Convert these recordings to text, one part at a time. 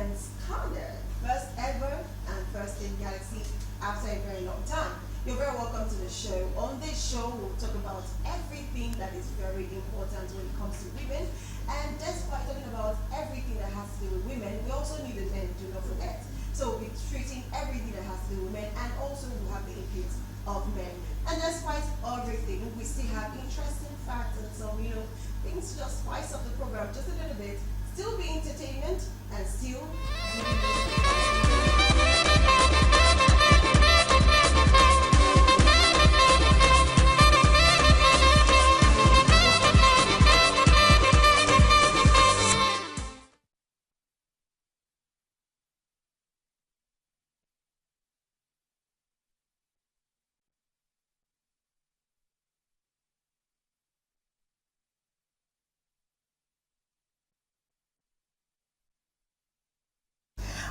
Women's Corner, first ever and first in Galaxy after a very long time. You're very welcome to the show. On this show, we'll talk about everything that is very important when it comes to women. And despite talking about everything that has to do with women, we also need the men, do not forget. So we'll be treating everything that has to do with men, and also we'll have the input of men. And despite everything, we still have interesting facts and some, things to just spice up the program just a little bit. Still be entertainment and still giving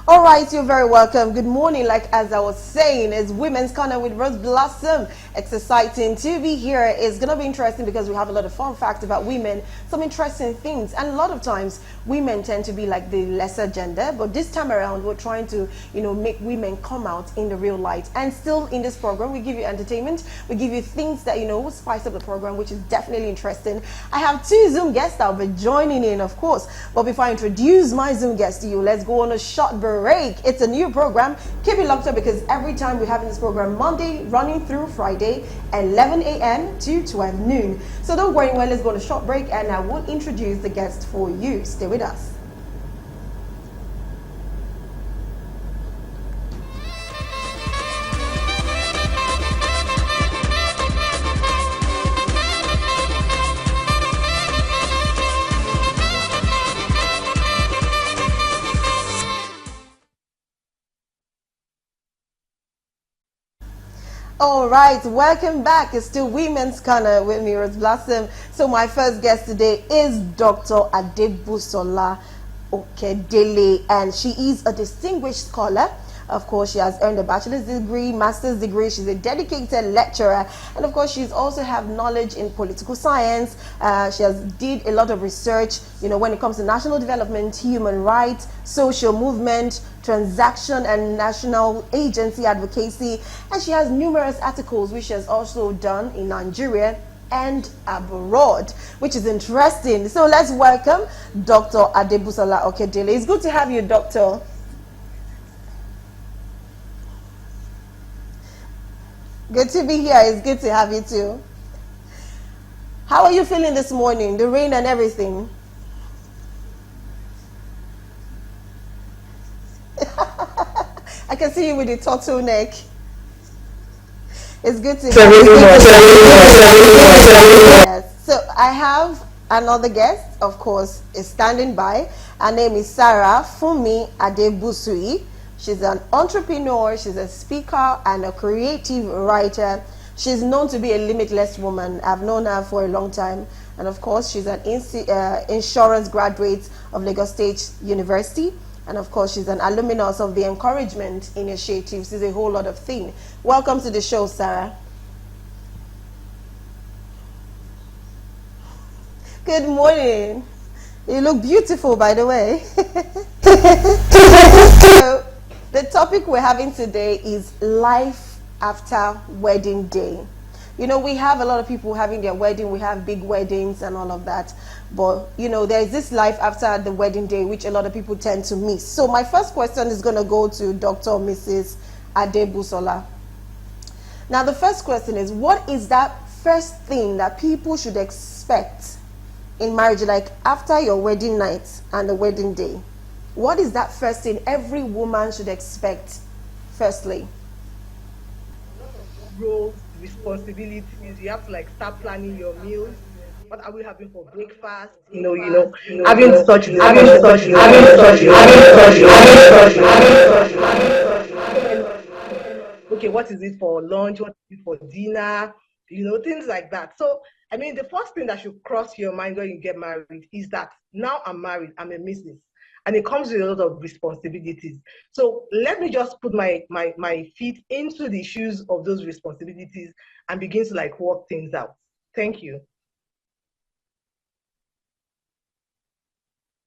All right, you're very welcome. Good morning. Like as I was saying, it's Women's Corner with Rose Blossom. It's exciting to be here. It's going to be interesting because we have a lot of fun facts about women, some interesting things. And a lot of times, women tend to be like the lesser gender. But this time around, we're trying to, make women come out in the real light. And still in this program, we give you entertainment. We give you things that, will spice up the program, which is definitely interesting. I have two Zoom guests that will be joining in, of course. But before I introduce my Zoom guest to you, let's go on a short break. It's a new program. Keep it locked up because every time we're having this program Monday running through Friday, 11 a.m. to 12 noon. So don't worry, well, let's go on a short break and I will introduce the guest for you. Stay with us. All right, welcome back. It's still Women's Corner with me, Rose Blossom. So my first guest today is Dr. Busola Okedele, and she is a distinguished scholar. Of course, she has earned a bachelor's degree, master's degree. She's a dedicated lecturer, and of course, she's also have knowledge in political science. She has did a lot of research, when it comes to national development, human rights, social movement, transaction, and national agency advocacy. And she has numerous articles which she has also done in Nigeria and abroad, which is interesting. So let's welcome Dr. Busola Okedele. It's good to have you, Doctor. Good to be here. It's good to have you too. How are you feeling this morning? The rain and everything. I can see you with the turtleneck. It's good to have you. Yes. So I have another guest, of course, is standing by. Her name is Zara Funmi Adebusui. She's an entrepreneur, she's a speaker and a creative writer. She's known to be a limitless woman. I've known her for a long time. And of course, she's an insurance graduate of Lagos State University. And of course, she's an alumnus of the Encouragement Initiative. She's a whole lot of things. Welcome to the show, Sarah. Good morning. You look beautiful, by the way. So, the topic we're having today is life after wedding day. We have a lot of people having their wedding, we have big weddings and all of that. But, there's this life after the wedding day, which a lot of people tend to miss. So my first question is going to go to Dr. Mrs. Busola. Now, the first question is, what is that first thing that people should expect in marriage, like after your wedding night and the wedding day? What is that first thing every woman should expect, firstly? Roles, responsibilities. You have to start planning your meals. What are we having for breakfast? Having such, okay, what is it for lunch? What is it for dinner? Things like that. So, the first thing that should cross your mind when you get married is that now I'm married, I'm a missus. And it comes with a lot of responsibilities. So let me just put my feet into the shoes of those responsibilities and begin to work things out. Thank you.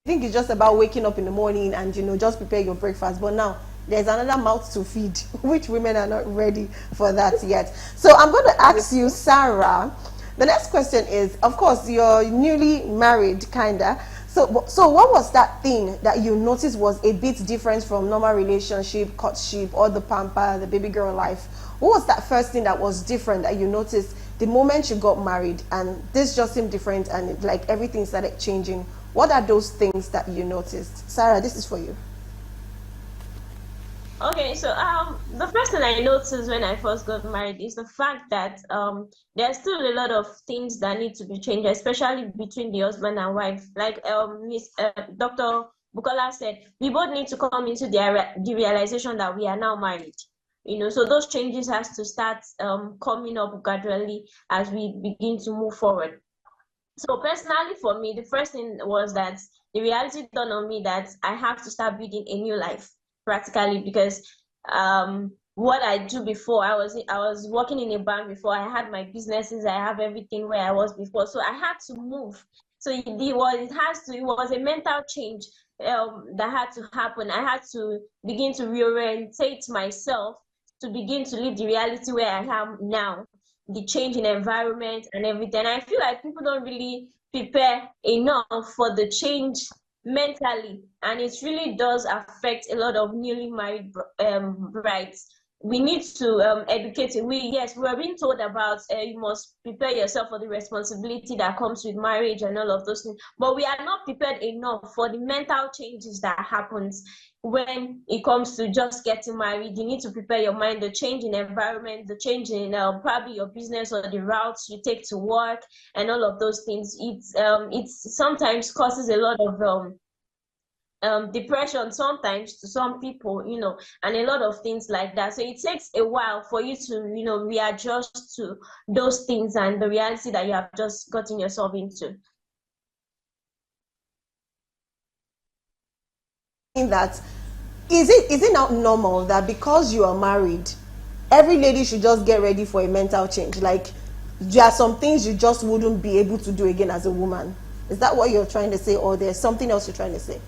think it's just about waking up in the morning and just prepare your breakfast. But now there's another mouth to feed, which women are not ready for that yet. So I'm going to ask you, Sarah. The next question is, of course, you're newly married, kinda. So what was that thing that you noticed was a bit different from normal relationship, courtship, or the pamper, the baby girl life? What was that first thing that was different that you noticed the moment you got married, and this just seemed different, and like everything started changing? What are those things that you noticed? Sarah, this is for you. Okay, so the first thing I noticed when I first got married is the fact that there's still a lot of things that need to be changed, especially between the husband and wife. Like Miss Dr. Bukola said, we both need to come into the realization that we are now married. So those changes has to start coming up gradually as we begin to move forward. So personally, for me, the first thing was that the reality dawned on me that I have to start building a new life practically, because what I do before, I was working in a bank before. I had my businesses, I have everything where I was before. So I had to move. So it was a mental change that had to happen. I had to begin to reorientate myself to begin to live the reality where I am now, the change in environment and everything. I feel like people don't really prepare enough for the change mentally, and it really does affect a lot of newly married brides. We need to educate. We are being told about you must prepare yourself for the responsibility that comes with marriage and all of those things, but we are not prepared enough for the mental changes that happens when it comes to just getting married. You need to prepare your mind, the change in environment, the change in probably your business or the routes you take to work and all of those things. It's sometimes causes a lot of depression sometimes to some people, and a lot of things like that. So it takes a while for you to, readjust to those things and the reality that you have just gotten yourself into. That is it not normal that because you are married, every lady should just get ready for a mental change? Like, there are some things you just wouldn't be able to do again as a woman. Is that what you're trying to say, or there's something else you're trying to say?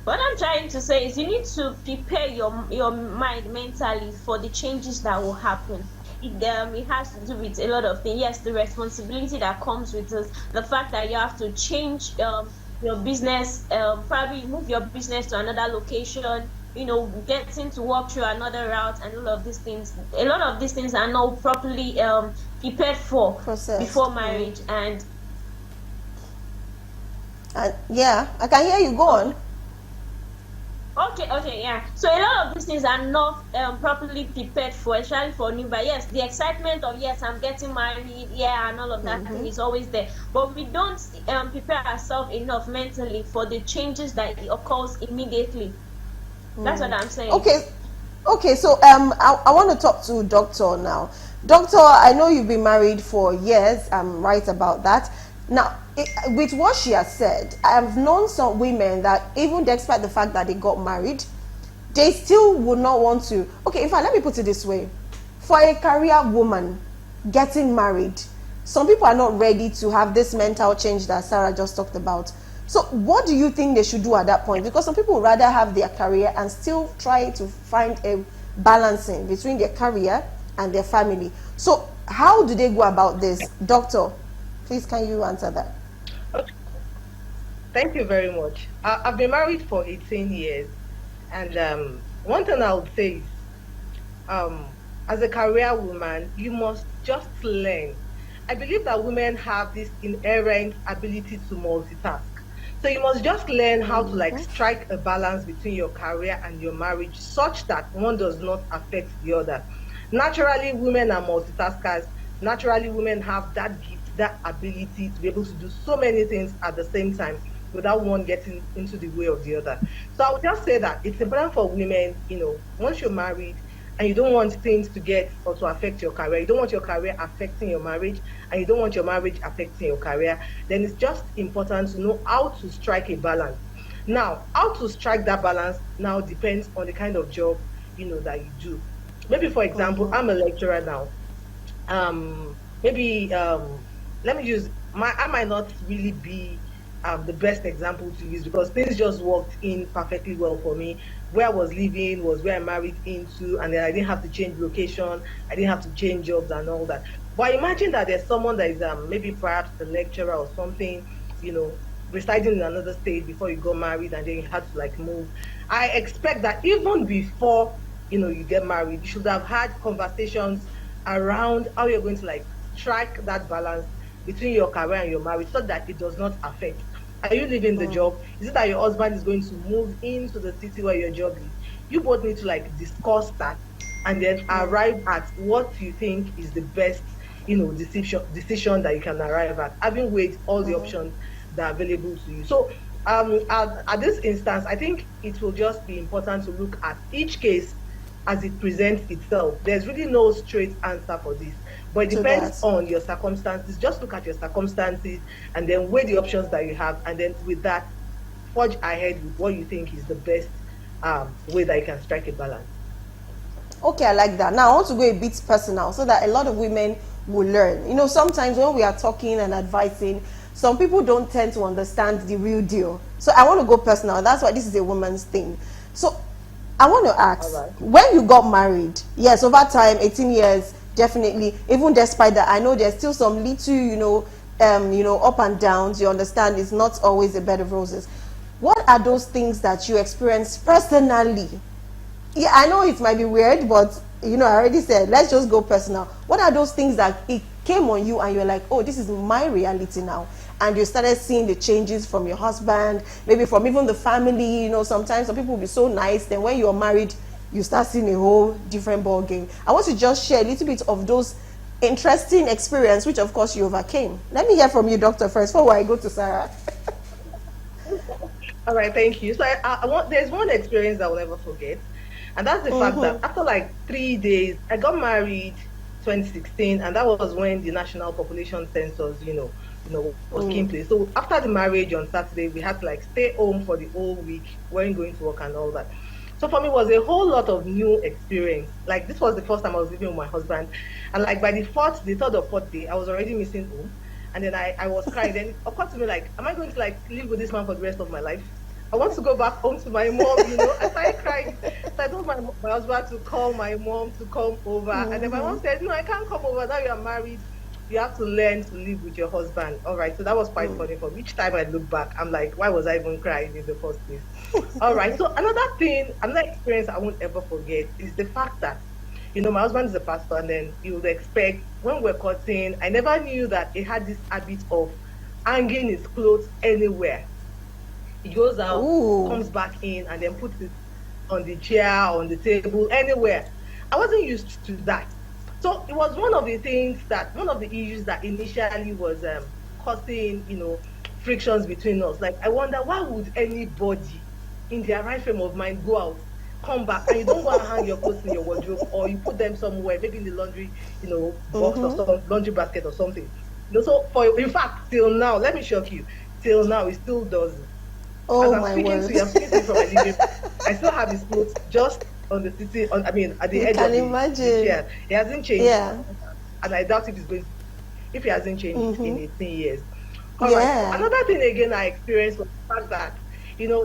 What I'm trying to say is you need to prepare your mind mentally for the changes that will happen. It has to do with a lot of things. Yes, the responsibility that comes with it, the fact that you have to change your business, probably move your business to another location, getting to walk through another route, and all of these things. A lot of these things are not properly prepared for Processed. before marriage. And yeah, I can hear you. Go Okay. on. Okay, yeah. So a lot of these things are not properly prepared for, especially for new. But yes, the excitement of yes, I'm getting married, yeah, and all of that thing is always there. But we don't prepare ourselves enough mentally for the changes that occurs immediately. That's what I'm saying. Okay, okay. So I want to talk to Doctor now. Doctor, I know you've been married for years. I'm right about that. Now, with what she has said, I've known some women that even despite the fact that they got married, they still would not want to. Okay, in fact, let me put it this way: for a career woman getting married, some people are not ready to have this mental change that Sarah just talked about. So what do you think they should do at that point? Because some people would rather have their career and still try to find a balancing between their career and their family. So how do they go about this? Doctor, please can you answer that? Okay, thank you very much. I've been married for 18 years, and one thing I would say is, as a career woman, you must just learn. I believe that women have this inherent ability to multitask. So you must just learn how to like strike a balance between your career and your marriage such that one does not affect the other. Naturally, women are multitaskers. Naturally, women have that gift, that ability to be able to do so many things at the same time without one getting into the way of the other. So I would just say that it's important for women, once you're married and you don't want things to get or to affect your career, you don't want your career affecting your marriage, and you don't want your marriage affecting your career, then it's just important to know how to strike a balance. Now, how to strike that balance now depends on the kind of job that you do. Maybe, for example, I'm a lecturer now. Maybe let me use I might not really be the best example to use because things just worked in perfectly well for me. Where I was living was where I married into, and then I didn't have to change location, I didn't have to change jobs and all that. But imagine that there's someone that is maybe perhaps a lecturer or something, you know, residing in another state before you got married, and then you had to like move. I expect that even before you get married, you should have had conversations around how you're going to like strike that balance between your career and your marriage so that it does not affect. Are you leaving the job? Is it that your husband is going to move into the city where your job is? You both need to like discuss that and then arrive at what you think is the best, decision that you can arrive at, having weighed all the options that are available to you. So at this instance, I think it will just be important to look at each case as it presents itself. There's really no straight answer for this, but it To depends that. on your circumstances. Just look at your circumstances and then weigh the options that you have, and then with that, forge ahead with what you think is the best way that you can strike a balance. Okay, I like that. Now I want to go a bit personal so that a lot of women will learn. Sometimes when we are talking and advising, some people don't tend to understand the real deal. So I want to go personal. That's why this is a woman's thing. So I want to All ask, right. when you got married, yes, over time, 18 years, definitely, even despite that, I know there's still some little, up and downs. You understand, it's not always a bed of roses. What are those things that you experienced personally? Yeah, I know it might be weird, but I already said, let's just go personal. What are those things that it came on you and you're like, oh, this is my reality now? And you started seeing the changes from your husband, maybe from even the family. Sometimes some people will be so nice, then when you're married, you start seeing a whole different ball game. I want to just share a little bit of those interesting experience, which of course you overcame. Let me hear from you, doctor, first before I go to Sarah. All right, thank you. So there's one experience I will never forget, and that's the fact that after like 3 days, I got married 2016, and that was when the national population census, was taking place. So after the marriage on Saturday, we had to like stay home for the whole week, weren't going to work and all that. So for me, it was a whole lot of new experience. Like this was the first time I was living with my husband, and like by the third or fourth day, I was already missing home. And then I was crying. Then it occurred to me like, am I going to like live with this man for the rest of my life? I want to go back home to my mom. I started crying. So I told my husband to call my mom to come over. And then my mom said, no, I can't come over. Now you are married. You have to learn to live with your husband. All right. So that was quite funny for me. Each time I look back, I'm like, why was I even crying in the first place? All right. So another experience I won't ever forget is the fact that my husband is a pastor, and then you would expect when we're cutting, I never knew that he had this habit of hanging his clothes anywhere. He goes out, Ooh. comes back in, and then puts it on the chair, on the table, anywhere. I wasn't used to that. So it was one of the issues that initially was causing, frictions between us. Like, I wonder, why would anybody in their right frame of mind go out, come back, and you don't go and hang your clothes in your wardrobe, or you put them somewhere, maybe in the laundry, box or some laundry basket or something. So in fact, till now, let me shock you, till now, he still does it. As Oh I'm my speaking to word. you, I'm speaking to you from my living room. I still have his clothes just on the city, I mean, at the You edge can of the imagine. chair. He hasn't changed, Yeah. and I doubt if he's going to, if he hasn't changed in 18 years. All right. So Yeah. another thing again I experienced was the fact that,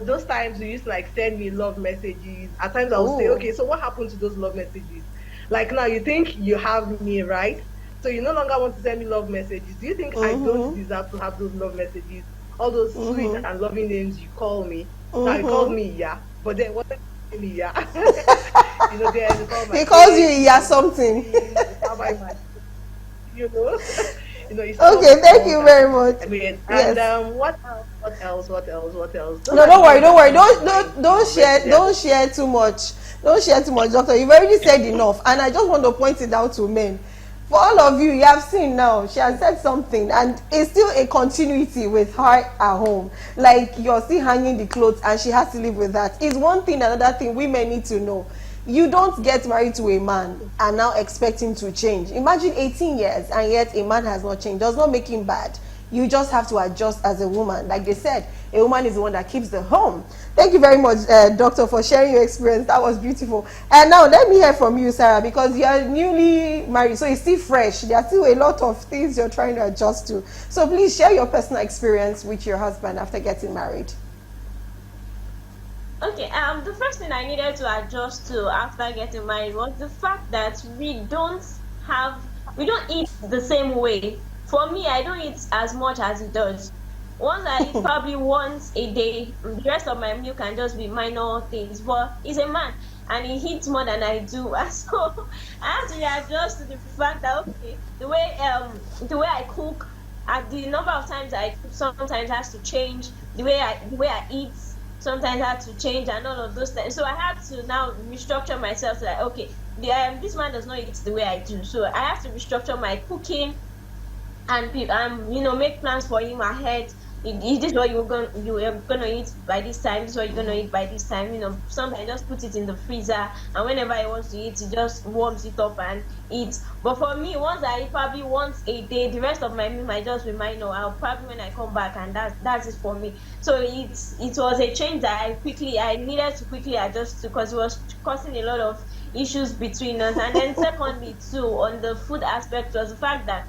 those times you used to like send me love messages. At times I would say, Oh. okay, so what happened to those love messages? Like now you think you have me, right? So you no longer want to send me love messages. Do you think I don't deserve to have those love messages? All those sweet and loving names you call me. Now you called me yeah, but then what me yeah? Then you call my He calls you age, yeah my something. things, how my you know, it's Okay, thank all you that. very much. I mean, and Yes. what else? What else? What else? What else? Those No, are the don't worry, things don't that worry. come to Don't mind, don't don't share readily. don't share too much. Don't share too much, doctor. You've already said enough. And I just want to point it out to men. For all of you, you have seen now, she has said something, and it's still a continuity with her at home. Like you're still hanging the clothes and she has to live with that. It's one thing, another thing women need to know. You don't get married to a man and now expect him to change. Imagine 18 years and yet a man has not changed. Does not make him bad. You just have to adjust as a woman. Like they said, a woman is the one that keeps the home. Thank you very much, doctor, for sharing your experience. That was beautiful. And now let me hear from you, Sarah, because you're newly married, so it's still fresh. There are still a lot of things you're trying to adjust to. So please share your personal experience with your husband after getting married. Okay, the first thing I needed to adjust to after getting married was the fact that have we don't eat the same way. For me, I don't eat as much as he does. Once I eat probably once a day, the rest of my meal can just be minor things. But he's a man and he eats more than I do. And so I have to readjust to the fact that okay, the way I cook, the number of times I cook sometimes has to change. The way I eat sometimes had to change and all of those things. So I had to now restructure myself to like, okay, this man does not eat the way I do. So I have to restructure my cooking and make plans for him ahead. This is what you are gonna eat by this time. This is what you're gonna eat by this time. Sometimes just put it in the freezer, and whenever he wants to eat, he just warms it up and eats. But for me, once I eat probably once a day, the rest of my meal might just be minor. I'll probably when I come back, and that's it for me. So it was a change that I needed to quickly adjust to because it was causing a lot of issues between us. And then secondly, too, on the food aspect was the fact that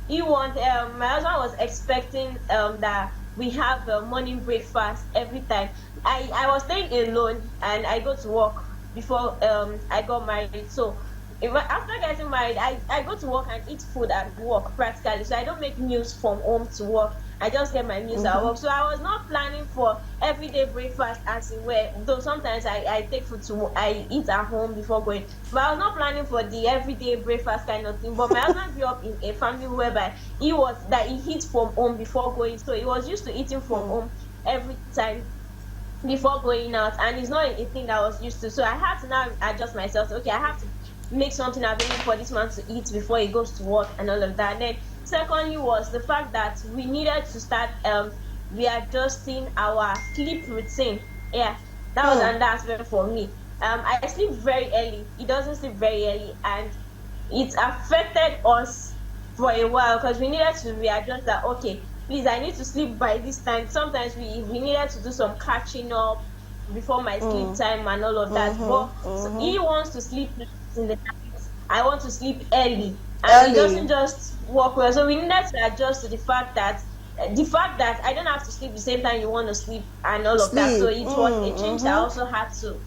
my husband was expecting that we have a morning breakfast every time. I was staying alone and I go to work before I got married. So after getting married, I go to work and eat food at work practically. So I don't make meals from home to work. I just get my meals at work. So I was not planning for everyday breakfast as it were. Though sometimes I take food to I eat at home before going. But I was not planning for the everyday breakfast kind of thing. But my husband grew up in a family whereby he eats from home before going. So he was used to eating from home every time before going out, and it's not a thing that I was used to. So I had to now adjust myself. So, okay, I have to make something available for this man to eat before he goes to work and all of that. And then secondly was the fact that we needed to start readjusting our sleep routine. Yeah, that was Hmm. another aspect for me. I sleep very early. He doesn't sleep very early, and it affected us for a while because we needed to readjust that okay, please, I need to sleep by this time. Sometimes we needed to do some catching up before my sleep time and all of that. But he wants to sleep late in the night. I want to sleep early, and it Early. doesn't just work well. So we needed to adjust to the fact that I don't have to sleep the same time you want to sleep and all of that. So Sleep. it was a change that I also had to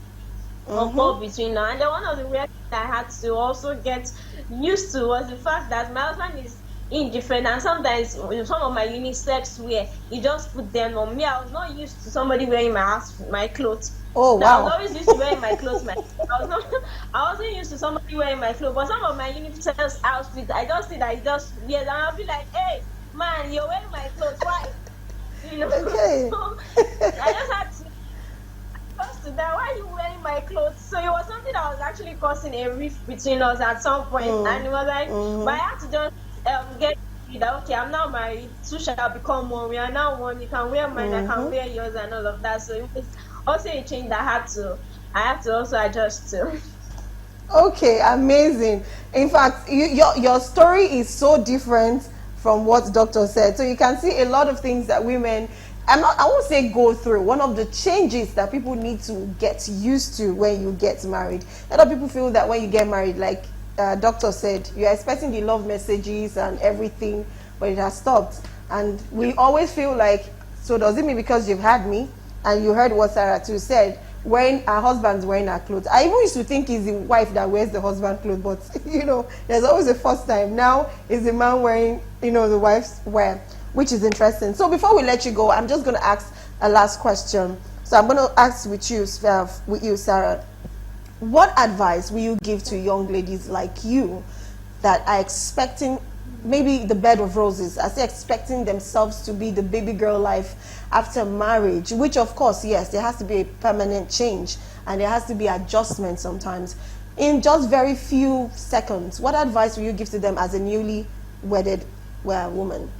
occur between now. And then one of the weird things I had to also get used to was the fact that my husband is indifferent, and sometimes some of my unisex wear he just put them on me. I was not used to somebody wearing my clothes. Oh, I was wow. always used to wearing my clothes. I was not. I wasn't used to somebody wearing my clothes. But some of my unisex outfits, I just see that he just wears, and I'll be like, "Hey, man, you're wearing my clothes. Why?" Okay. So I just had to to that, why are you wearing my clothes? So it was something that was actually causing a rift between us at some point, and it was like, but I had to just get that okay, I'm now married, two shall become one. We are now one. You can wear mine, I can wear yours, and all of that. So it was also a change that I had to also adjust to. Okay, amazing. In fact, your story is so different from what doctor said. So you can see a lot of things that women, I won't say go through. One of the changes that people need to get used to when you get married. A lot of people feel that when you get married, like doctor said, you're expecting the love messages and everything, but it has stopped. And we always feel like, so does it mean because you've had me and you heard what Sarah too said, when her husband's wearing her clothes? I even used to think it's the wife that wears the husband clothes, but there's always a first time. Now it's the man wearing, the wife's wear, which is interesting. So before we let you go, I'm just going to ask a last question. So I'm going to ask with you, Sarah. What advice will you give to young ladies like you that are expecting maybe the bed of roses, as they're expecting themselves to be the baby girl life after marriage, which of course, yes, there has to be a permanent change and there has to be adjustment sometimes. In just very few seconds, what advice will you give to them as a newly wedded woman?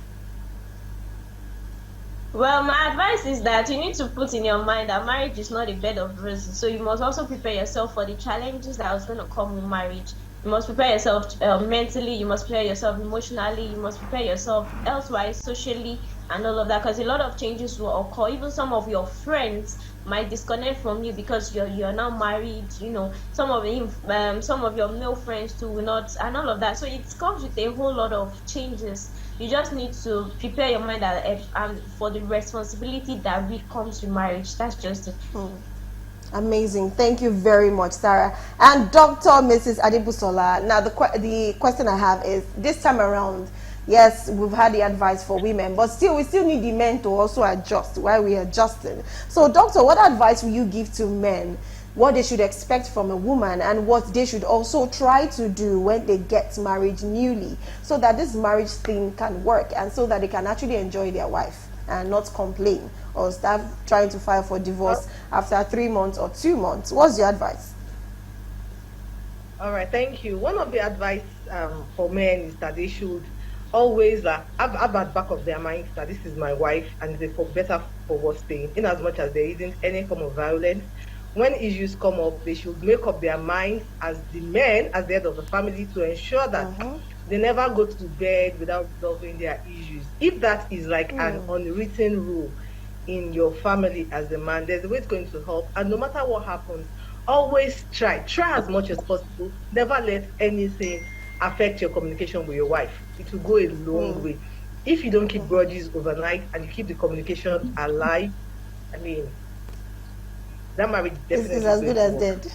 Well, my advice is that you need to put in your mind that marriage is not a bed of roses. So you must also prepare yourself for the challenges that was going to come with marriage. You must prepare yourself mentally, you must prepare yourself emotionally, you must prepare yourself elsewise, socially, and all of that. Because a lot of changes will occur. Even some of your friends might disconnect from you because you're now married. Some of your male friends too will not, and all of that. So it comes with a whole lot of changes. You just need to prepare your mind and for the responsibility that comes with marriage. That's just it. Amazing. Thank you very much, Sarah. And Dr. Mrs. Adebusola. Now, the question I have is this time around, yes, we've had the advice for women, but still, we still need the men to also adjust while we're adjusting. So, Doctor, what advice will you give to men? What they should expect from a woman and what they should also try to do when they get married newly so that this marriage thing can work and so that they can actually enjoy their wife and not complain or start trying to file for divorce after 3 months or 2 months. What's your advice? All right, thank you. One of the advice for men is that they should always have at back of their minds that this is my wife and it's a for better for worse thing. In as much as there isn't any form of violence, when issues come up, they should make up their minds as the men, as the head of the family, to ensure that they never go to bed without resolving their issues. If that is like an unwritten rule in your family as a man, there's a way it's going to help. And no matter what happens, always try as much as possible. Never let anything affect your communication with your wife. It will go a long way. If you don't keep grudges overnight and you keep the communication alive, I mean, that marriage Is definitely is as going good to as work. dead.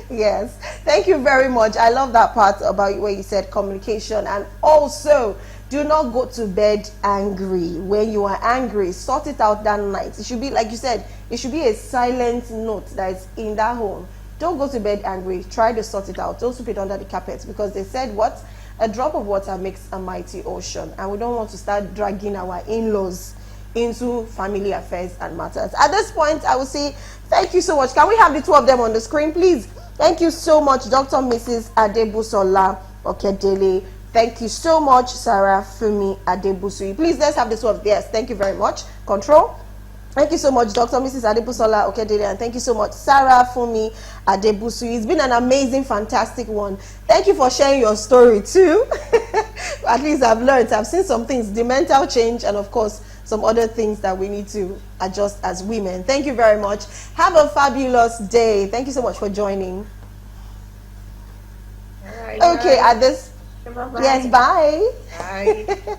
Yes, thank you very much. I love that part about where you said communication, and also do not go to bed angry. When you are angry, sort it out that night. It should be like you said, it should be a silent note that is in that home. Don't go to bed angry. Try to sort it out. Don't sweep it under the carpet, because they said what, a drop of water makes a mighty ocean, and we don't want to start dragging our in-laws into family affairs and matters. At this point, I will say thank you so much. Can we have the two of them on the screen, please? Thank you so much, Dr. Mrs. Adebusola Okedele. Thank you so much, Sarah Funmi Adebusui. Please, let's have the two of them. Yes, thank you very much. Control. Thank you so much, Dr. Mrs. Adebusola Okedele, and thank you so much, Sarah Funmi Adebusui. It's been an amazing, fantastic one. Thank you for sharing your story too. At least I've learned, I've seen some things, the mental change, and of course, some other things that we need to adjust as women. Thank you very much. Have a fabulous day. Thank you so much for joining. All right, Okay, bye. at this, Bye bye. yes, bye. Bye.